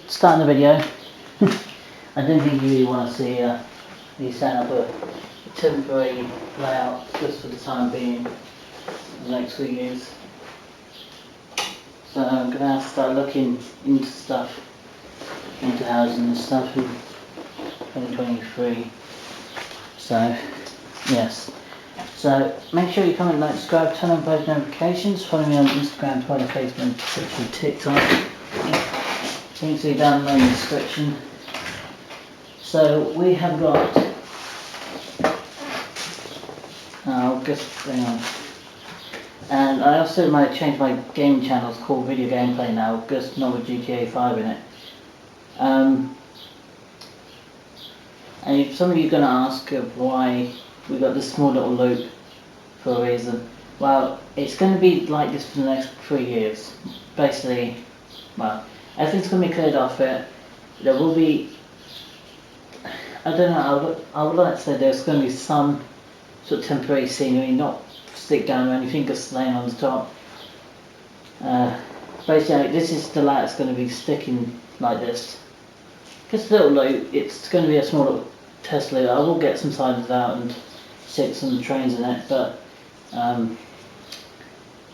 Starting the video. I don't think you really want to see me set up a temporary layout just for the time being, the next few years. So I'm going to have to start looking into stuff, into housing and stuff in 2023. So, yes. So make sure you comment, like, subscribe, turn on post notifications, follow me on Instagram, Twitter, Facebook, Twitch and TikTok. Links will be down below in the description. So we have got, I'll just hang on. And I also might change my game channel, it's called Video Gameplay now, just not with GTA 5 in it. And if some of you are going to ask why we got this small little loop for a reason. Well, it's going to be like this for the next 3 years. Basically, well, everything's going to be cleared off it. There will be, I don't know, I would like to say there's going to be some sort of temporary scenery, not stick down or anything, just laying on the top. Basically, this is the light that's going to be sticking like this. Just a little loop, it's going to be a small little test loop. I will get some signs out and stick some trains in it, but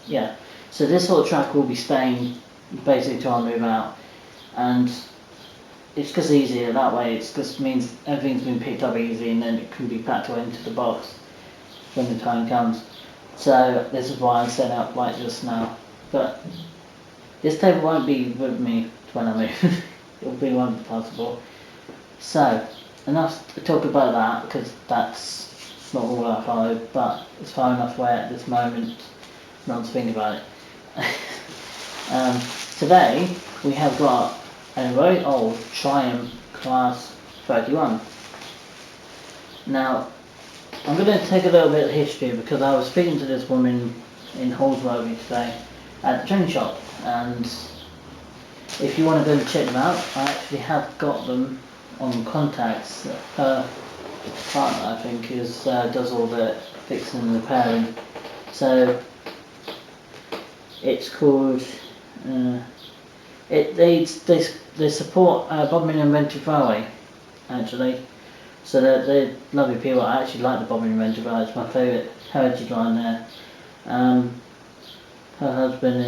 yeah. So this whole track will be staying basically till I move out, and it's just easier that way. It just means everything's been picked up easy and then it can be packed away into the box when the time comes. So this is why I'm set up like this now. But this table won't be with me when I move. It'll be one possible. So enough to talk about that, because that's not all I follow, but it's far enough away at this moment not to think about it. Today we have got a very old Triumph Class 31. Now I'm going to take a little bit of history, because I was speaking to this woman in Holsworthy today at the train shop, and if you want to go and check them out, I actually have got them on contacts. Her partner, I think, does all the fixing and repairing. So it's called they support Bodmin and Rented Railway, actually. So they're lovely people. I actually like the Bodmin and Rented Railway. It's my favourite heritage line there. Her husband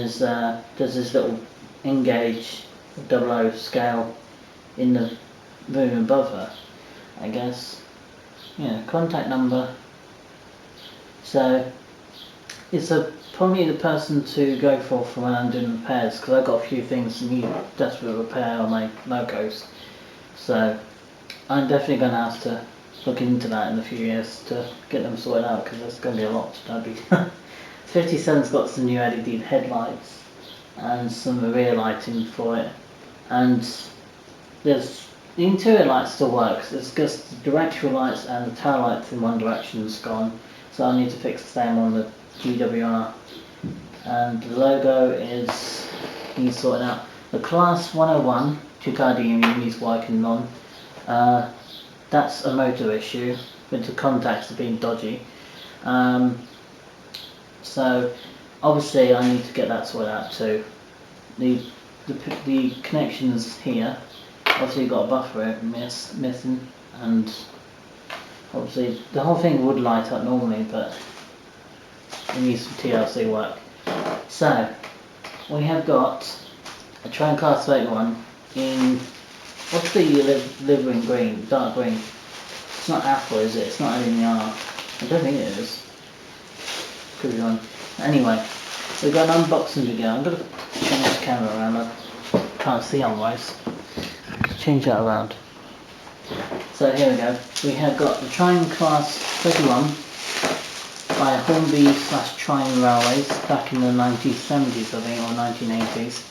does this little Engage 00 scale in the room above her, I guess. Yeah, contact number. So it's probably the person to go for when I'm doing repairs, because I've got a few things that need desperate repair on my locos. So I'm definitely going to have to look into that in a few years to get them sorted out, because there's going to be a lot to be done. 57's got some new LED headlights and some rear lighting for it, and the interior light still works. It's just the directional lights and the tail lights in one direction is gone, so I need to fix the same on the GWR. And the logo needs sorting out. The Class 101 Ducati needs working on. That's a motor issue, with the contacts being dodgy. So obviously I need to get that sorted out too. The connections here, obviously you've got a buffer missing, and obviously the whole thing would light up normally, but it needs some TLC work. So we have got a Triumph Class 31 in, what's the liver in green, dark green? It's not apple, is it? It's not LNR. I don't think it is. Could be wrong. Anyway, we've got an unboxing video. I'm going to change this camera around. I can't see otherwise. Change that around. So here we go. We have got the Triumph Class 31 by Hornby / Triumph Railways back in the 1970s, I think, or 1980s.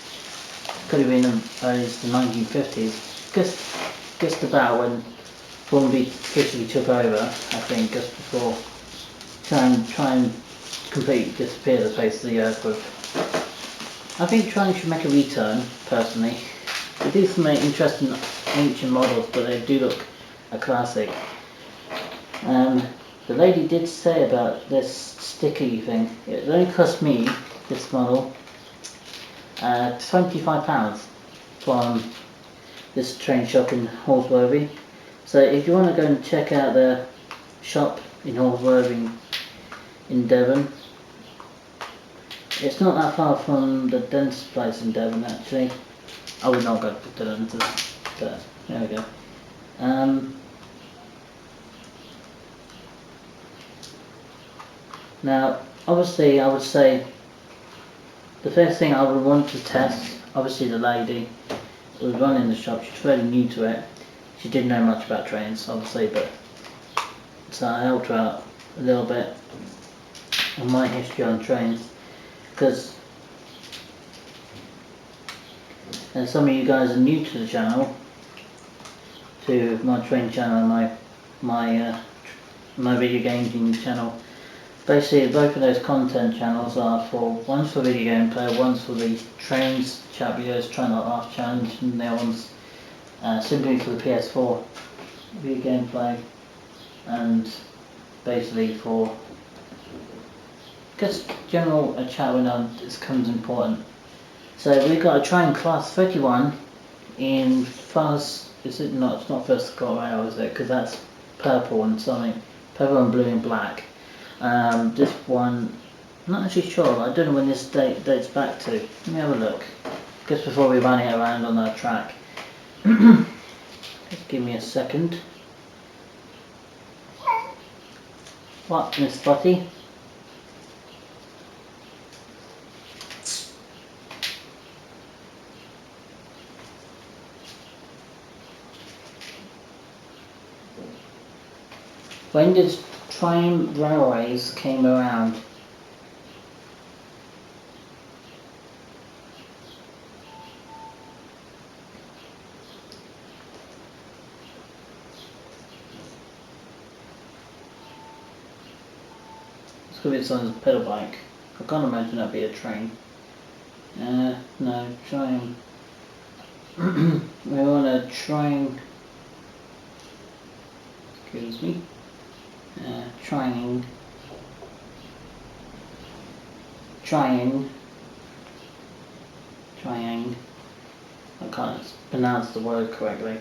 could have been as early as the 1950s, just about when hornby officially took over, I think, just before try and completely disappear the face of the earth with. I think trying should make a return, personally. They do some interesting ancient models, but they do look a classic. The lady did say about this sticky thing, it only cost me, this model, £25 from this train shop in Holsworthy. So if you want to go and check out the shop in Holsworthy in Devon, it's not that far from the dentist place in Devon actually. I would not go to the dentist, but there we go. Now, obviously I would say the first thing I would want to test, obviously the lady who was running the shop, she's fairly new to it. She didn't know much about trains, obviously, but so I helped her out a little bit on my history on trains, because some of you guys are new to the channel, to my train channel and my video gaming channel. Basically, both of those content channels are one's for video gameplay, one's for the trains chat videos, Try Not Laugh challenge, and the other one's simply for the PS4 video gameplay, and basically for just general chat when it becomes important. So we've got a train class 31 in first, is it not? It's not first Scott Rail, is it? Because that's purple and something, purple and blue and black. This one, I'm not actually sure. I don't know when this dates back to. Let me have a look. Just before we run it around on our track. Just give me a second. What, Miss Spotty? When did train railways came around? It's going to be someone's pedal bike. I can't imagine that'd be a train. No, train. We want a train. Excuse me. Trying. I can't pronounce the word correctly.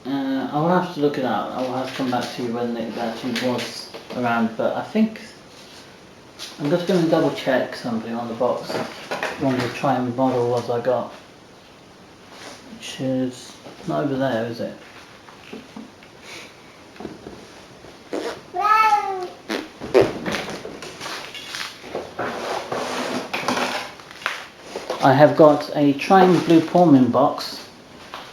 I'll have to look it up. I'll have to come back to you when it actually was around, but I think I'm just going to double check something on the box. One of the Triumph model was I got, which is not over there, is it? I have got a Triumph Blue Pullman box,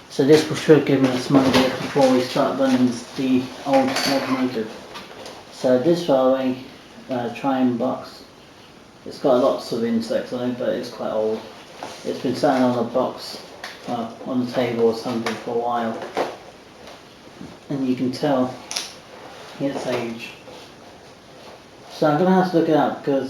so this should give me some idea before we start running the old locomotive. So this railway Triumph box, it's got lots of insects on it, but it's quite old. It's been sat on a box, on the table or something for a while, and you can tell its age. So I'm going to have to look it up because